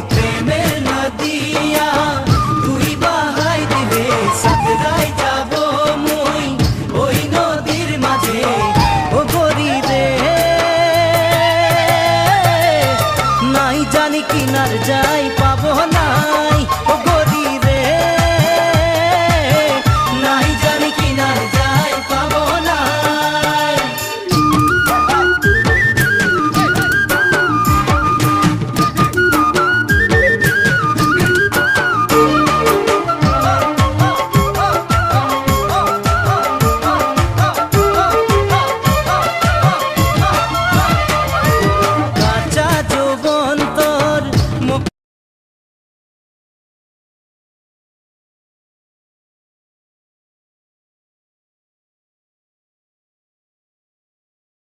প্রেমের নদিয়া তুই বাহাই দিলে সাতরাই যাব মুই ওই নদীর মাঝে ও গরি রে নাই জানি কিনার যাই পাবো নাই ও